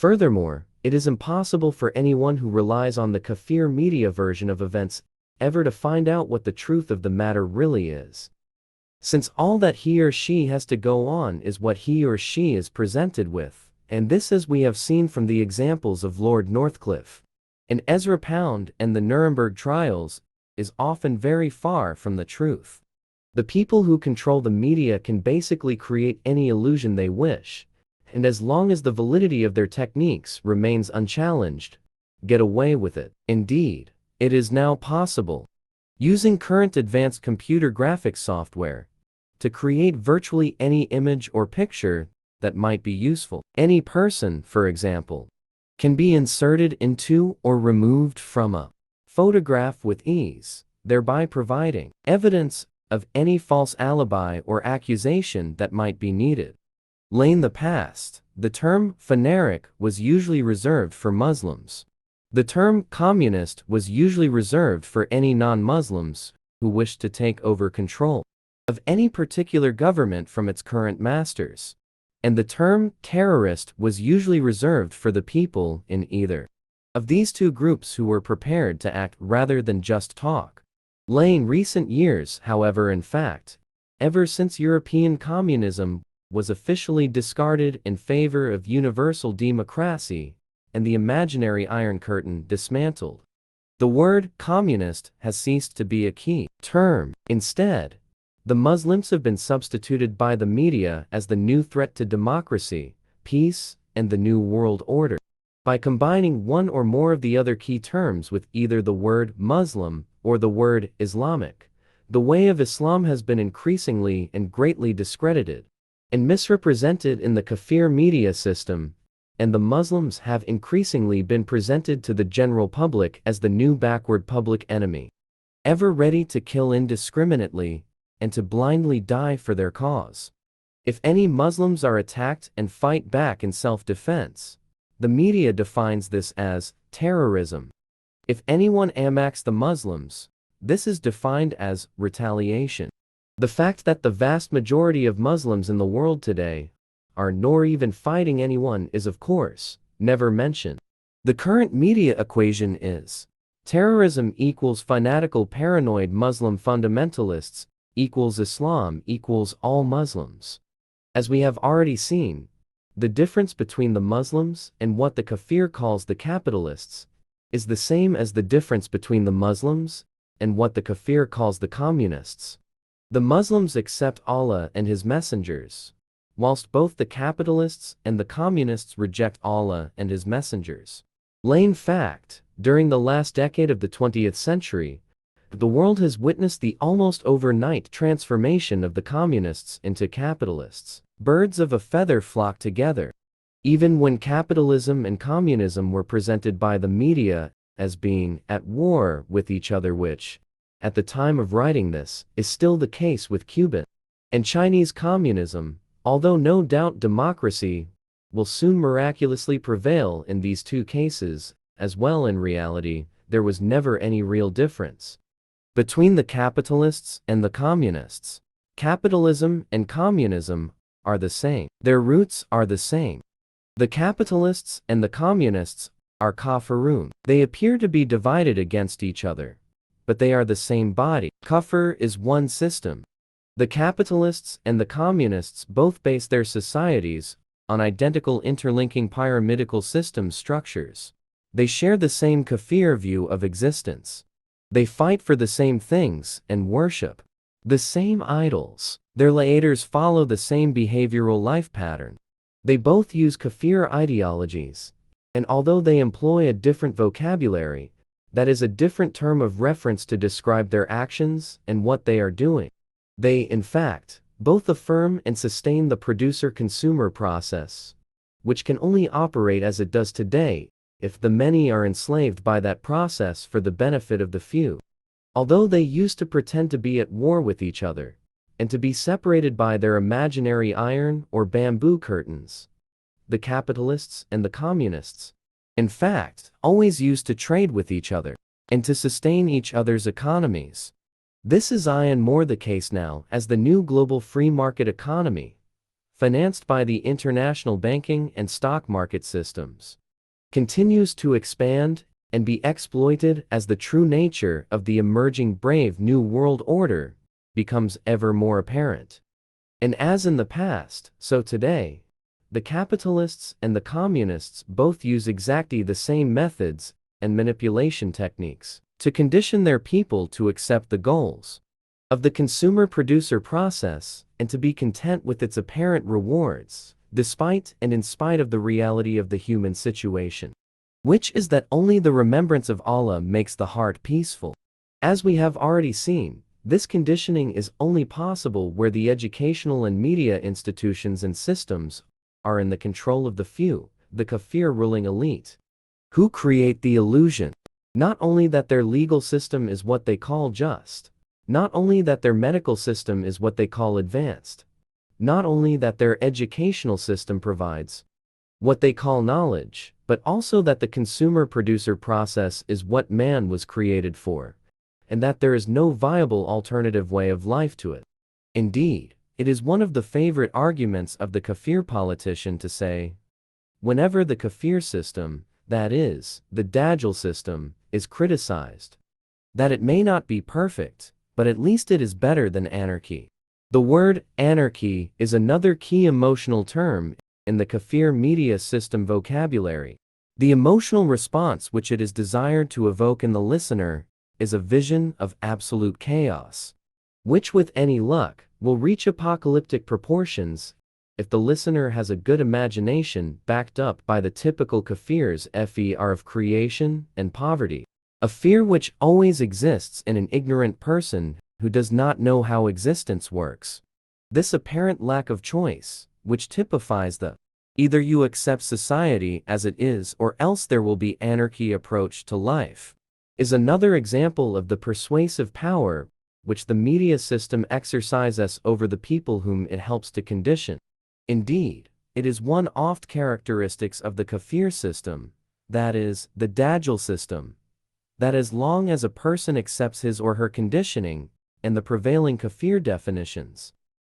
Furthermore, it is impossible for anyone who relies on the kafir media version of events ever to find out what the truth of the matter really is, since all that he or she has to go on is what he or she is presented with, and this, as we have seen from the examples of Lord Northcliffe and Ezra Pound and the Nuremberg trials, is often very far from the truth. The people who control the media can basically create any illusion they wish, and as long as the validity of their techniques remains unchallenged, get away with it. Indeed, it is now possible, using current advanced computer graphics software, to create virtually any image or picture that might be useful. Any person, for example, can be inserted into or removed from a photograph with ease, thereby providing evidence of any false alibi or accusation that might be needed. In the past, the term "fanatic" was usually reserved for Muslims. The term "communist" was usually reserved for any non-Muslims who wished to take over control of any particular government from its current masters. And the term "terrorist" was usually reserved for the people in either of these two groups who were prepared to act rather than just talk. In recent years, however, in fact, ever since European communism was officially discarded in favor of universal democracy and the imaginary Iron Curtain dismantled, the word communist has ceased to be a key term. Instead, the Muslims have been substituted by the media as the new threat to democracy, peace, and the New World Order. By combining one or more of the other key terms with either the word Muslim or the word Islamic, the way of Islam has been increasingly and greatly discredited and misrepresented in the kafir media system, and the Muslims have increasingly been presented to the general public as the new backward public enemy, ever ready to kill indiscriminately and to blindly die for their cause. If any Muslims are attacked and fight back in self-defense, the media defines this as terrorism. If anyone attacks the Muslims, this is defined as retaliation. The fact that the vast majority of Muslims in the world today are nor even fighting anyone is, of course, never mentioned. The current media equation is terrorism equals fanatical paranoid Muslim fundamentalists equals Islam equals all Muslims. As we have already seen, the difference between the Muslims and what the kafir calls the capitalists is the same as the difference between the Muslims and what the kafir calls the communists. The Muslims accept Allah and His messengers, whilst both the capitalists and the communists reject Allah and His messengers. In fact, during the last decade of the 20th century, the world has witnessed the almost overnight transformation of the communists into capitalists. Birds of a feather flock together. Even when capitalism and communism were presented by the media as being at war with each other, which, at the time of writing this, is still the case with Cuban and Chinese communism, although no doubt democracy will soon miraculously prevail in these two cases as well. In reality, there was never any real difference between the capitalists and the communists. Capitalism and communism are the same. Their roots are the same. The capitalists and the communists are kafirun. They appear to be divided against each other, but they are the same body. Kafir is one system. The capitalists and the communists both base their societies on identical interlinking pyramidical system structures. They share the same kafir view of existence. They fight for the same things and worship the same idols. Their leaders follow the same behavioral life pattern. They both use kafir ideologies, and although they employ a different vocabulary, that is a different term of reference to describe their actions and what they are doing, they, in fact, both affirm and sustain the producer-consumer process, which can only operate as it does today if the many are enslaved by that process for the benefit of the few. Although they used to pretend to be at war with each other, and to be separated by their imaginary iron or bamboo curtains, the capitalists and the communists, in fact, always used to trade with each other, and to sustain each other's economies. This is even more the case now as the new global free market economy, financed by the international banking and stock market systems, continues to expand and be exploited as the true nature of the emerging brave new world order becomes ever more apparent. And as in the past, so today, the capitalists and the communists both use exactly the same methods and manipulation techniques to condition their people to accept the goals of the consumer-producer process and to be content with its apparent rewards, despite and in spite of the reality of the human situation, which is that only the remembrance of Allah makes the heart peaceful. As we have already seen, this conditioning is only possible where the educational and media institutions and systems are in the control of the few, the kafir ruling elite, who create the illusion, not only that their legal system is what they call just, not only that their medical system is what they call advanced, not only that their educational system provides what they call knowledge, but also that the consumer-producer process is what man was created for, and that there is no viable alternative way of life to it. Indeed, it is one of the favorite arguments of the kafir politician to say, whenever the kafir system, that is, the Dajjal system, is criticized, that it may not be perfect, but at least it is better than anarchy. The word anarchy is another key emotional term in the kafir media system vocabulary. The emotional response which it is desired to evoke in the listener is a vision of absolute chaos, which with any luck will reach apocalyptic proportions if the listener has a good imagination backed up by the typical kafir's fear of creation and poverty, a fear which always exists in an ignorant person who does not know how existence works. This apparent lack of choice, which typifies the either you accept society as it is or else there will be anarchy approach to life, is another example of the persuasive power which the media system exercises over the people whom it helps to condition. Indeed, it is one oft characteristics of the kafir system, that is, the Dajjal system, that as long as a person accepts his or her conditioning and the prevailing kafir definitions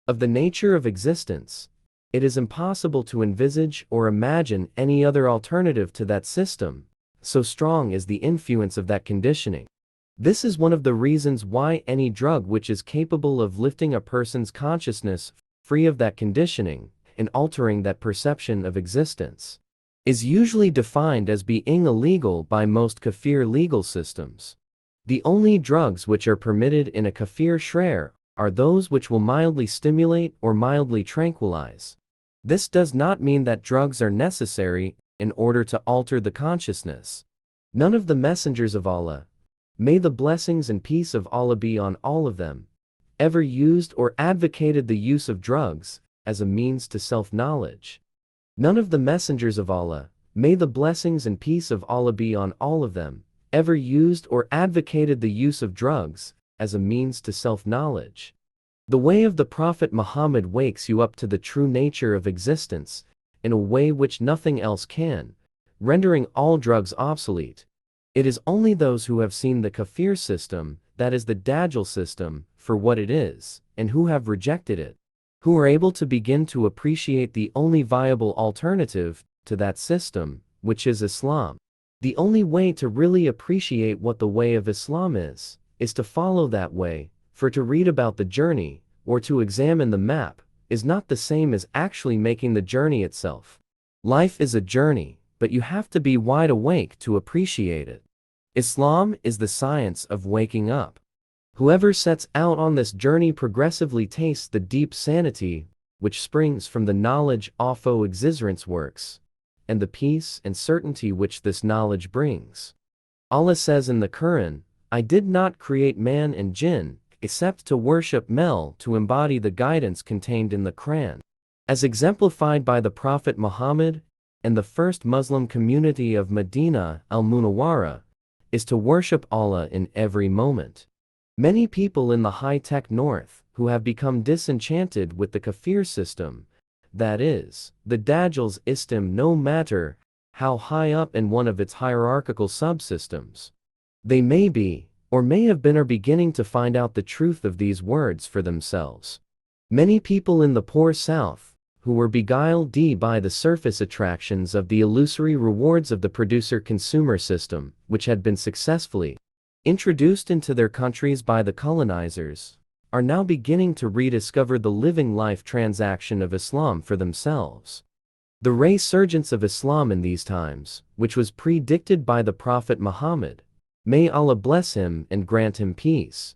of the nature of existence, it is impossible to envisage or imagine any other alternative to that system, so strong is the influence of that conditioning. This is one of the reasons why any drug which is capable of lifting a person's consciousness free of that conditioning and altering that perception of existence is usually defined as being illegal by most kafir legal systems. The only drugs which are permitted in a kafir shrer are those which will mildly stimulate or mildly tranquilize. This does not mean that drugs are necessary in order to alter the consciousness. None of the messengers of Allah, may the blessings and peace of Allah be on all of them, ever used or advocated the use of drugs as a means to self-knowledge. None of the messengers of Allah, may the blessings and peace of Allah be on all of them, ever used or advocated the use of drugs as a means to self-knowledge. The way of the Prophet Muhammad wakes you up to the true nature of existence in a way which nothing else can, rendering all drugs obsolete. It is only those who have seen the kafir system, that is the Dajjal system, for what it is, and who have rejected it, who are able to begin to appreciate the only viable alternative to that system, which is Islam. The only way to really appreciate what the way of Islam is to follow that way, for to read about the journey, or to examine the map, is not the same as actually making the journey itself. Life is a journey, but you have to be wide awake to appreciate it. Islam is the science of waking up. Whoever sets out on this journey progressively tastes the deep sanity which springs from the knowledge of existence works, and the peace and certainty which this knowledge brings. Allah says in the Quran, I did not create man and jinn, except to worship Mel to embody the guidance contained in the Quran, as exemplified by the Prophet Muhammad and the first Muslim community of Medina al-Munawwara, is to worship Allah in every moment. Many people in the high-tech north, who have become disenchanted with the kafir system, that is, the Dajjal's istem, no matter how high up in one of its hierarchical subsystems they may be, or may have been, are beginning to find out the truth of these words for themselves. Many people in the poor south, who were beguiled by the surface attractions of the illusory rewards of the producer-consumer system, which had been successfully introduced into their countries by the colonizers, are now beginning to rediscover the living life transaction of Islam for themselves. The resurgence of Islam in these times, which was predicted by the Prophet Muhammad, may Allah bless him and grant him peace,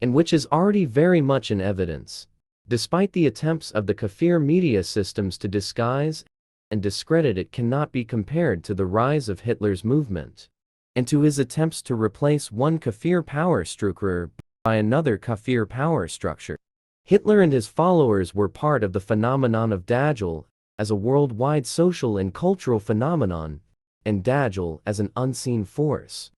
and which is already very much in evidence, despite the attempts of the kafir media systems to disguise and discredit it, cannot be compared to the rise of Hitler's movement, and to his attempts to replace one kafir power structure by another kafir power structure. Hitler and his followers were part of the phenomenon of Dajjal as a worldwide social and cultural phenomenon, and Dajjal as an unseen force.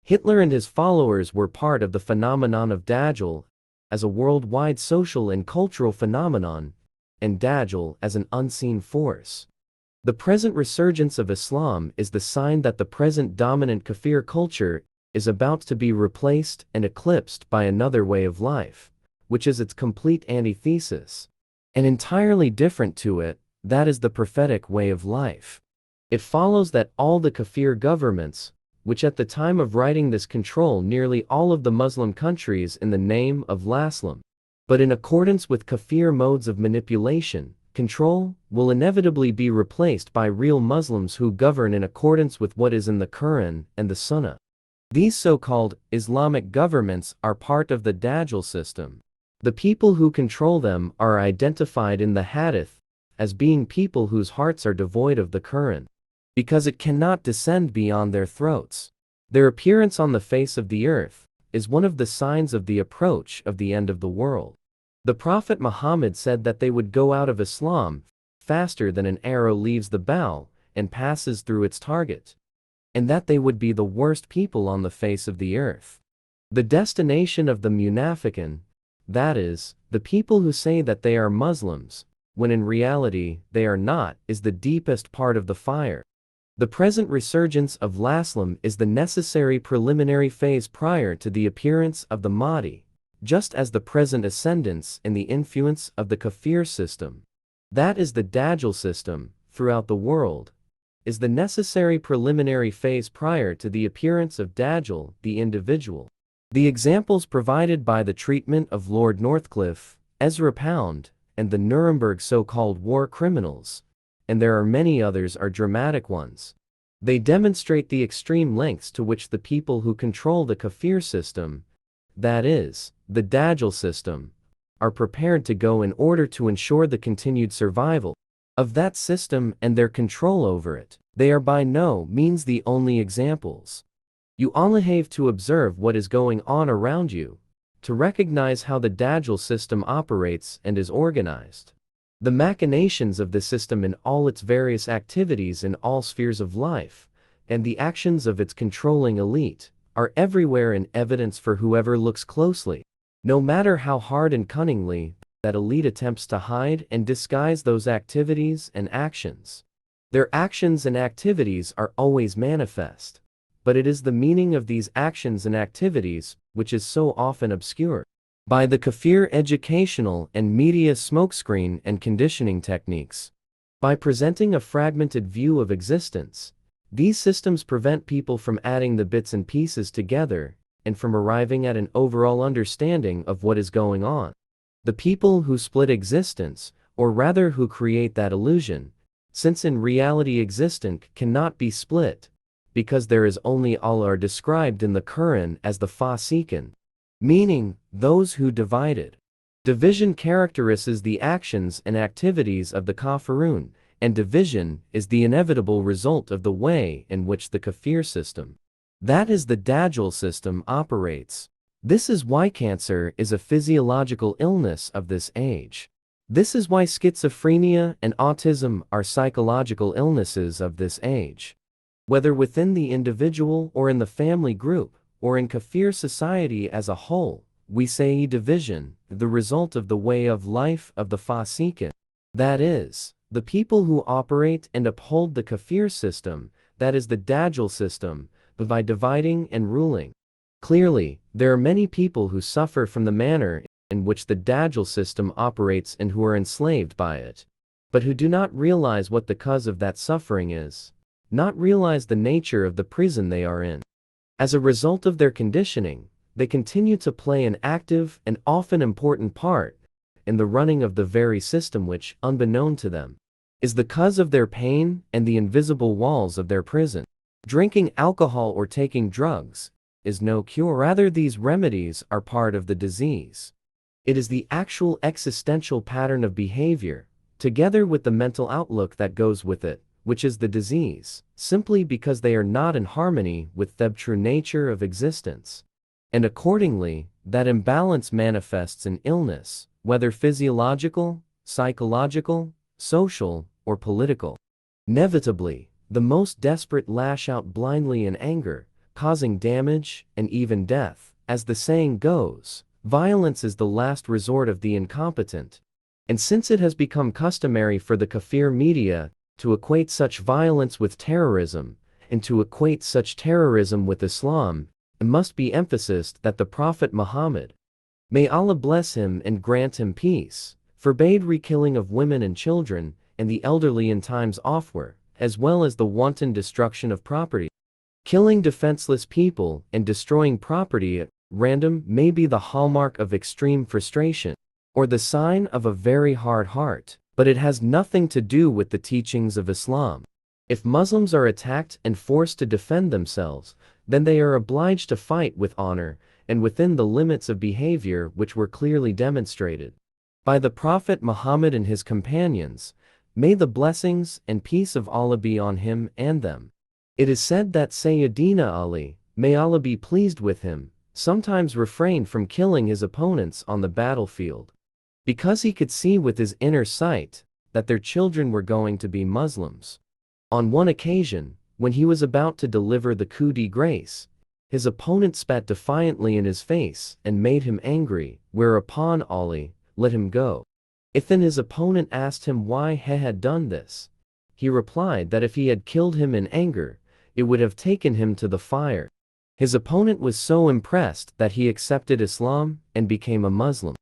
Hitler and his followers were part of the phenomenon of Dajjal as a worldwide social and cultural phenomenon, and Dajjal as an unseen force. The present resurgence of Islam is the sign that the present dominant kafir culture is about to be replaced and eclipsed by another way of life, which is its complete antithesis, and entirely different to it, that is the prophetic way of life. It follows that all the kafir governments, which at the time of writing this control nearly all of the Muslim countries in the name of Islam, but in accordance with kafir modes of manipulation, control, will inevitably be replaced by real Muslims who govern in accordance with what is in the Quran and the Sunnah. These so-called Islamic governments are part of the Dajjal system. The people who control them are identified in the Hadith as being people whose hearts are devoid of the Quran, because it cannot descend beyond their throats. Their appearance on the face of the earth is one of the signs of the approach of the end of the world. The Prophet Muhammad said that they would go out of Islam faster than an arrow leaves the bow and passes through its target, and that they would be the worst people on the face of the earth. The destination of the munafiqun, that is, the people who say that they are Muslims, when in reality they are not, is the deepest part of the fire. The present resurgence of Islam is the necessary preliminary phase prior to the appearance of the Mahdi, just as the present ascendance in the influence of the kafir system, that is the Dajjal system, throughout the world, is the necessary preliminary phase prior to the appearance of Dajjal, the individual. The examples provided by the treatment of Lord Northcliffe, Ezra Pound, and the Nuremberg so-called war criminals, and there are many others, are dramatic ones. They demonstrate the extreme lengths to which the people who control the kafir system, that is, the Dajjal system, are prepared to go in order to ensure the continued survival of that system and their control over it. They are by no means the only examples. You only have to observe what is going on around you to recognize how the Dajjal system operates and is organized. The machinations of the system in all its various activities in all spheres of life, and the actions of its controlling elite, are everywhere in evidence for whoever looks closely, no matter how hard and cunningly that elite attempts to hide and disguise those activities and actions. Their actions and activities are always manifest, but it is the meaning of these actions and activities which is so often obscured by the kafir educational and media smokescreen and conditioning techniques. By presenting a fragmented view of existence, these systems prevent people from adding the bits and pieces together and from arriving at an overall understanding of what is going on. The people who split existence, or rather who create that illusion, since in reality existence cannot be split, because there is only Allah, are described in the Quran as the fasiqun, meaning those who divided. Division characterizes the actions and activities of the kafirun, and division is the inevitable result of the way in which the kafir system, that is the Dajjal system, operates. This is why cancer is a physiological illness of this age. This is why schizophrenia and autism are psychological illnesses of this age. Whether within the individual or in the family group, or in kafir society as a whole, we say division, the result of the way of life of the fasiqun, that is, the people who operate and uphold the kafir system, that is the Dajjal system, by dividing and ruling. Clearly, there are many people who suffer from the manner in which the Dajjal system operates and who are enslaved by it. but who do not realize what the cause of that suffering is, not realize the nature of the prison they are in. As a result of their conditioning, they continue to play an active and often important part in the running of the very system which, unbeknown to them, is the cause of their pain and the invisible walls of their prison. Drinking alcohol or taking drugs is no cure. Rather, these remedies are part of the disease. It is the actual existential pattern of behavior, together with the mental outlook that goes with it, which is the disease, simply because they are not in harmony with the true nature of existence. And accordingly, that imbalance manifests in illness, whether physiological, psychological, social, or political. Inevitably, the most desperate lash out blindly in anger, causing damage and even death. As the saying goes, violence is the last resort of the incompetent. And since it has become customary for the kafir media to equate such violence with terrorism, and to equate such terrorism with Islam, it must be emphasized that the Prophet Muhammad, may Allah bless him and grant him peace, forbade re-killing of women and children, and the elderly in times offward, as well as the wanton destruction of property. Killing defenseless people and destroying property at random may be the hallmark of extreme frustration, or the sign of a very hard heart, but it has nothing to do with the teachings of Islam. If Muslims are attacked and forced to defend themselves, then they are obliged to fight with honor and within the limits of behavior which were clearly demonstrated by the Prophet Muhammad and his companions. May the blessings and peace of Allah be on him and them. It is said that Sayyidina Ali, may Allah be pleased with him, sometimes refrained from killing his opponents on the battlefield, because he could see with his inner sight that their children were going to be Muslims. On one occasion, when he was about to deliver the coup de grace, his opponent spat defiantly in his face and made him angry, whereupon Ali let him go. If then his opponent asked him why he had done this, he replied that if he had killed him in anger, it would have taken him to the fire. His opponent was so impressed that he accepted Islam and became a Muslim.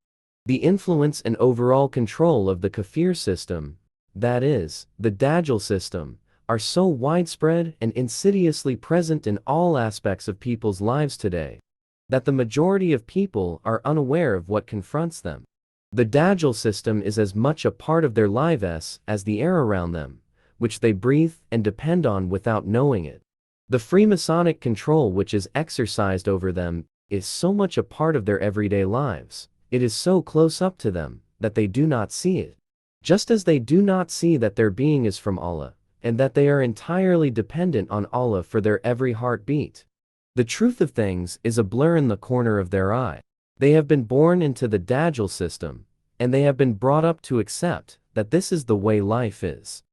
The influence and overall control of the kafir system, that is, the Dajjal system, are so widespread and insidiously present in all aspects of people's lives today, that the majority of people are unaware of what confronts them. The Dajjal system is as much a part of their lives as the air around them, which they breathe and depend on without knowing it. The Freemasonic control which is exercised over them is so much a part of their everyday lives, it is so close up to them, that they do not see it. Just as they do not see that their being is from Allah, and that they are entirely dependent on Allah for their every heartbeat. The truth of things is a blur in the corner of their eye. They have been born into the Dajjal system, and they have been brought up to accept that this is the way life is.